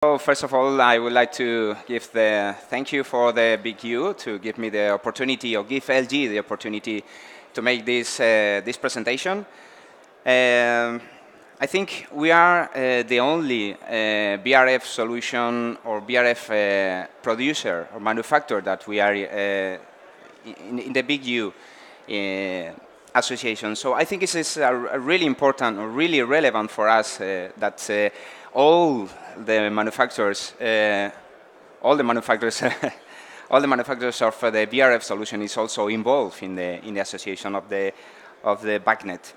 So first of all, I would like to give the thank you for the big U to give me the opportunity, or give LG the opportunity to make this presentation. I think we are the only VRF solution or VRF producer or manufacturer that we are in the big U association. So I think this is a really important or really relevant for us that all the manufacturers, all the manufacturers of the VRF solution is also involved in the association of the BACnet.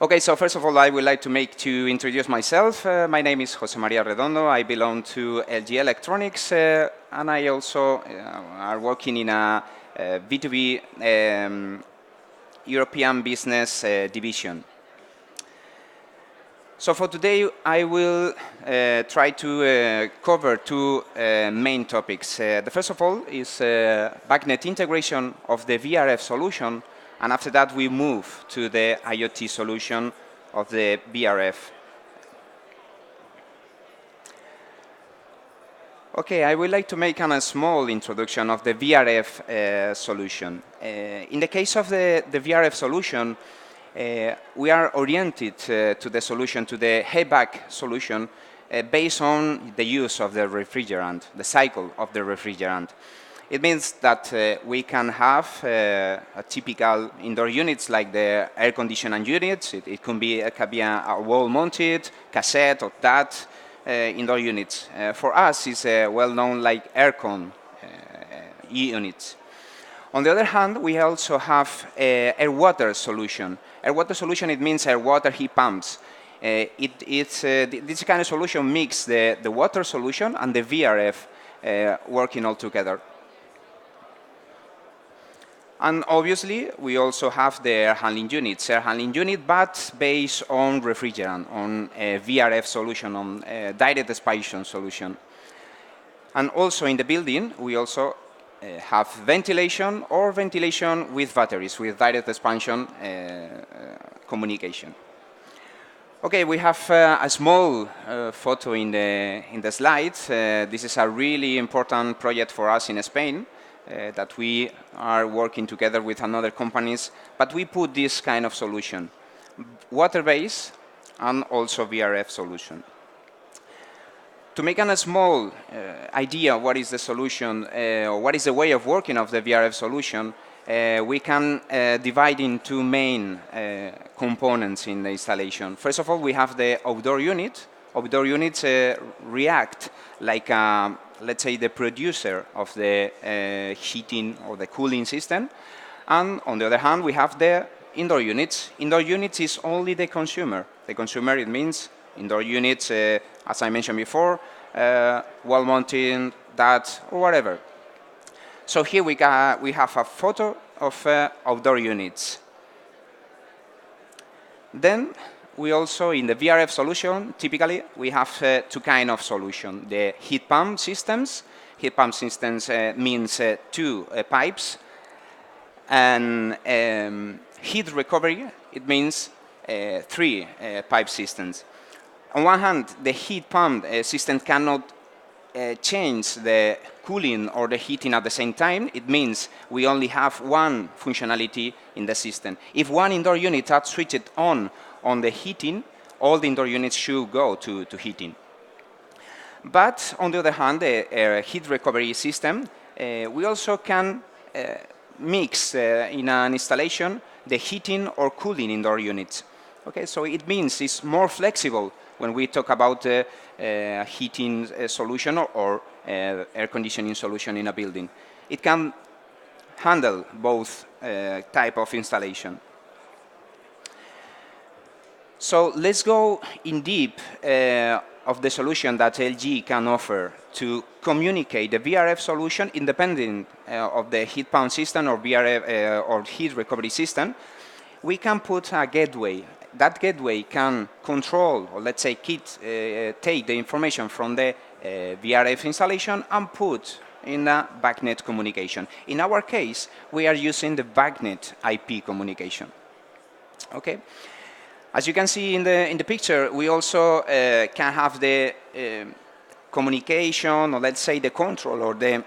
Okay, so first of all, I would like to introduce myself. My name is José María Redondo. I belong to LG Electronics, and I also are working in a B2B European business division. So for today, I will try to cover two main topics. The first of all is BACnet integration of the VRF solution, and after that we move to the IoT solution of the VRF. Okay, I would like to make a small introduction of the VRF solution. In the case of the VRF solution, we are oriented to the solution, to the HVAC solution, based on the use of the refrigerant, the cycle of the refrigerant. It means that we can have a typical indoor units like the air conditioning units. It can be a wall-mounted, cassette, or that indoor units. For us, it's well-known like aircon units. On the other hand, we also have air water solution. Air water solution, it means air water heat pumps. This kind of solution mix the water solution and the VRF working all together. And obviously, we also have the air handling units. Air handling unit, but based on refrigerant, on a VRF solution, on a direct expansion solution. And also in the building, we also have ventilation or ventilation with batteries, with direct expansion communication. Okay, we have a small photo in the slides. This is a really important project for us in Spain that we are working together with another companies, but we put this kind of solution, water-based and also VRF solution. To make a small idea what is the solution, or what is the way of working of the VRF solution, we can divide in two main components in the installation. First of all, we have the outdoor unit. Outdoor units react like, let's say, the producer of the heating or the cooling system. And on the other hand, we have the indoor units. Indoor units is only the consumer. The consumer, it means indoor units, as I mentioned before, wall mounting, that, or whatever. So here we have a photo of outdoor units. Then we also, in the VRF solution, typically we have two kinds of solution. The heat pump systems. Heat pump systems means two pipes. And heat recovery, it means three pipe systems. On one hand, the heat pump system cannot change the cooling or the heating at the same time. It means we only have one functionality in the system. If one indoor unit is switched on the heating, all the indoor units should go to heating. But on the other hand, the heat recovery system, we also can mix in an installation the heating or cooling indoor units. Okay, so it means it's more flexible when we talk about heating solution or air conditioning solution in a building. It can handle both type of installation. So let's go in deep of the solution that LG can offer to communicate the VRF solution independent of the heat pump system or VRF or heat recovery system. We can put a gateway. That gateway can control, or let's say take the information from the VRF installation and put in a BACnet communication. In our case, we are using the BACnet IP communication. Okay. As you can see in the picture, we also can have the communication, or let's say the control or the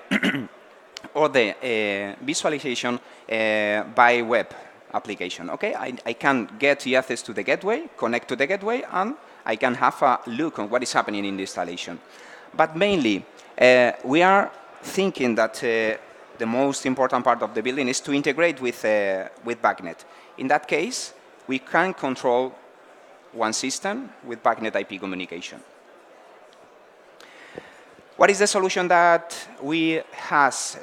or the visualization by web application. Okay, I can get the access to the gateway, connect to the gateway, and I can have a look on what is happening in the installation. But mainly, we are thinking that the most important part of the building is to integrate with BACnet. In that case, we can control one system with BACnet IP communication. What is the solution that we have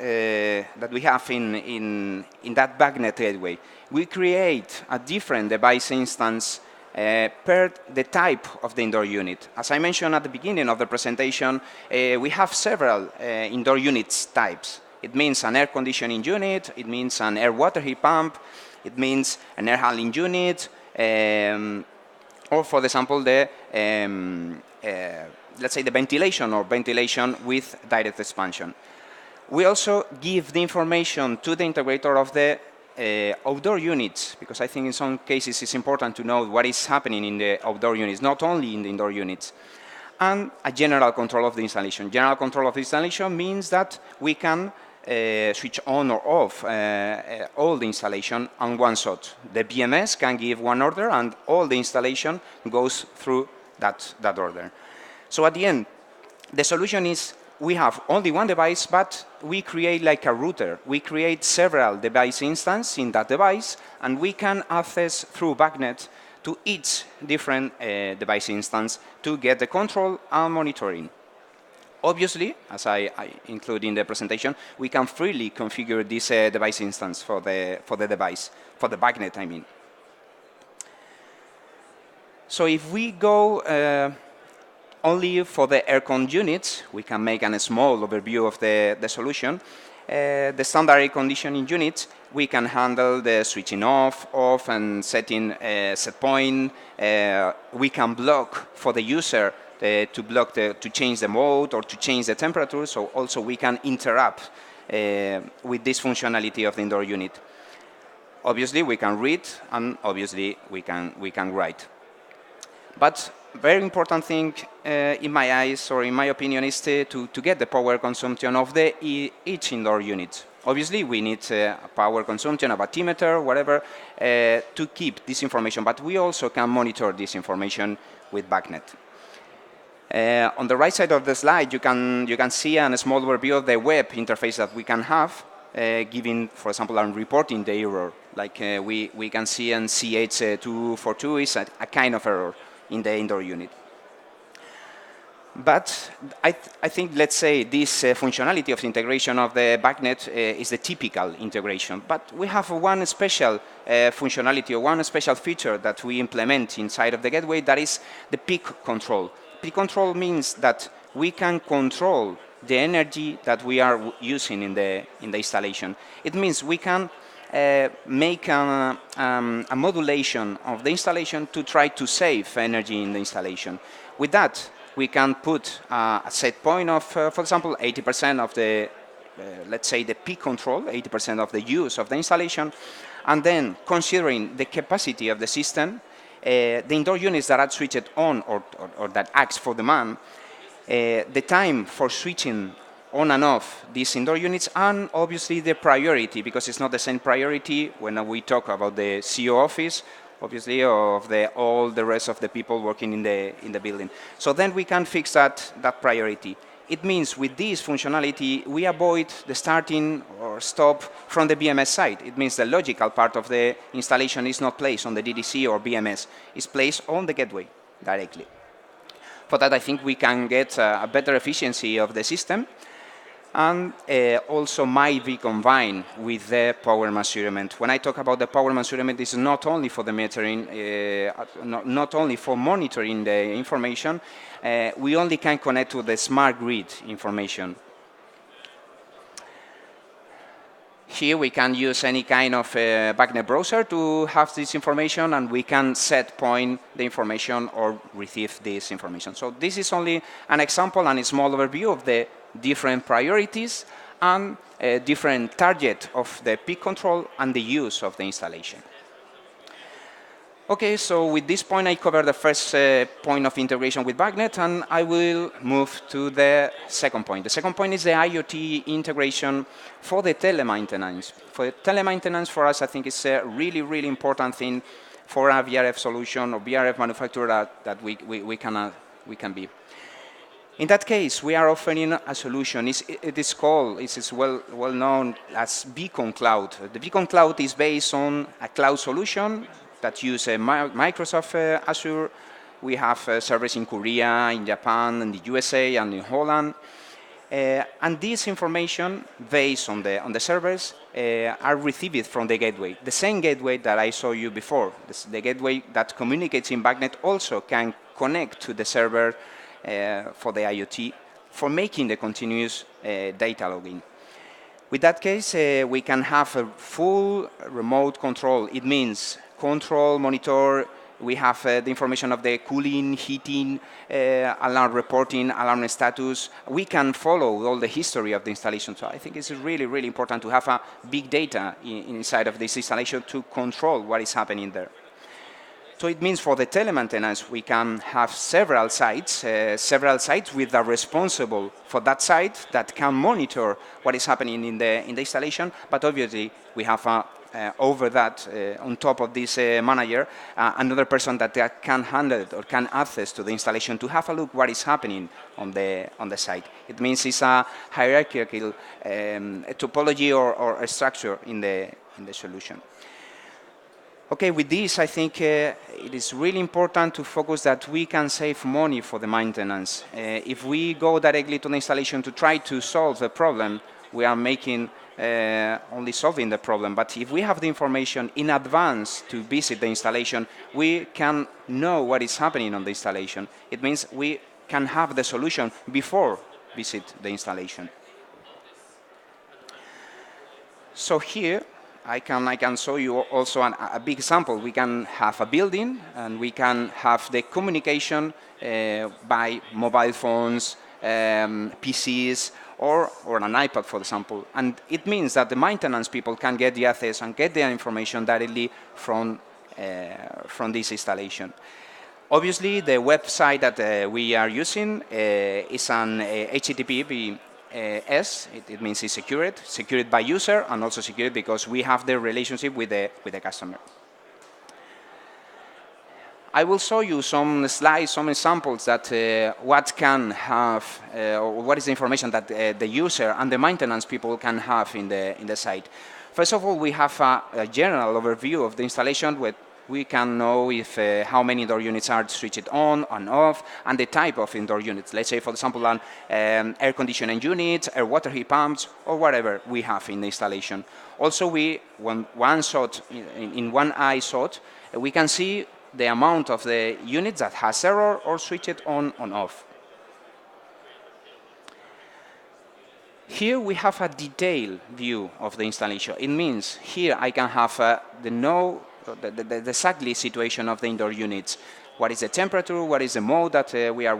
in that BACnet gateway? We create a different device instance per the type of the indoor unit. As I mentioned at the beginning of the presentation, we have several indoor units types. It means an air conditioning unit, it means an air water heat pump, it means an air handling unit, or for example, the let's say the ventilation or ventilation with direct expansion. We also give the information to the integrator of the outdoor units, because I think in some cases it's important to know what is happening in the outdoor units, not only in the indoor units. And a general control of the installation. General control of the installation means that we can switch on or off all the installation on one shot. The BMS can give one order and all the installation goes through that order. So at the end, the solution is we have only one device, but we create like a router. We create several device instances in that device, and we can access through BACnet to each different device instance to get the control and monitoring. Obviously, as I include in the presentation, we can freely configure this device instance for the device, for the BACnet, I mean. So if we go only for the aircon units, we can make a small overview of the solution. The standard air conditioning units, we can handle the switching off, and setting set point. We can block for the user to change the mode or to change the temperature. So also we can interrupt with this functionality of the indoor unit. Obviously we can read, and obviously we can write. But very important thing in my eyes, or in my opinion, is to get the power consumption of each indoor unit. Obviously, we need a power consumption, a bathymeter, whatever, to keep this information. But we also can monitor this information with BACnet. On the right side of the slide, you can see a small overview of the web interface that we can have, giving, for example, and reporting the error. Like we can see in CH242 is a kind of error in the indoor unit. But I think, let's say, this functionality of integration of the BACnet is the typical integration. But we have one special functionality, or one special feature that we implement inside of the gateway, that is the peak control. Peak control means that we can control the energy that we are using in the installation. It means we can make a modulation of the installation to try to save energy in the installation. With that, we can put a set point of, for example, 80% of the, let's say, the peak control, 80% of the use of the installation, and then considering the capacity of the system, the indoor units that are switched on or that acts for demand, the time for switching on and off these indoor units, and obviously the priority, because it's not the same priority when we talk about the CEO office, obviously, of all the rest of the people working in the building. So then we can fix that priority. It means with this functionality, we avoid the starting or stop from the BMS side. It means the logical part of the installation is not placed on the DDC or BMS. It's placed on the gateway directly. For that, I think we can get a better efficiency of the system, and also might be combined with the power measurement. When I talk about the power measurement, it's not only for the metering, not only for monitoring the information, we only can connect to the smart grid information. Here we can use any kind of BACnet browser to have this information, and we can set point the information or receive this information. So this is only an example and a small overview of the different priorities and different target of the peak control and the use of the installation. Okay, so with this point, I covered the first point of integration with BACnet, and I will move to the second point. The second point is the IoT integration for the telemaintenance. For telemaintenance, for us, I think it's a really, really important thing for a VRF solution or VRF manufacturer that we can be. In that case, we are offering a solution. It is well known as Beacon Cloud. The Beacon Cloud is based on a cloud solution that uses Microsoft Azure. We have servers in Korea, in Japan, in the USA, and in Holland. And this information, based on the servers, are received from the gateway. The same gateway that I showed you before. The gateway that communicates in BACnet also can connect to the server for the IoT for making the continuous data logging. With that case, we can have a full remote control. It means control, monitor. We have the information of the cooling, heating, alarm reporting, alarm status. We can follow all the history of the installation. So I think it's really, really important to have a big data inside of this installation to control what is happening there. So it means for the telemaintenance, we can have several sites with a responsible for that site that can monitor what is happening in the installation. But obviously, we have over that, on top of this manager, another person that can handle it or can access to the installation to have a look what is happening on the site. It means it's a hierarchical topology or a structure in the solution. Okay, with this, I think it is really important to focus that we can save money for the maintenance. If we go directly to the installation to try to solve the problem, we are making only solving the problem. But if we have the information in advance to visit the installation, we can know what is happening on the installation. It means we can have the solution before visit the installation. So here, I can show you also a big example. We can have a building, and we can have the communication by mobile phones, PCs, or an iPad, for example. And it means that the maintenance people can get the access and get their information directly from this installation. Obviously, the website that we are using is an HTTP. It means it's secured by user, and also secured because we have the relationship with the customer. I will show you some slides, some examples that what can have, or what is the information that the user and the maintenance people can have in the site. First of all, we have a general overview of the installation with we can know if how many indoor units are switched on and off, and the type of indoor units. Let's say, for example, an air conditioning unit, air water heat pumps, or whatever we have in the installation. Also, in one eye shot, we can see the amount of the units that has error or switched on and off. Here we have a detailed view of the installation. It means here I can have the exactly situation of the indoor units. What is the temperature? What is the mode that we are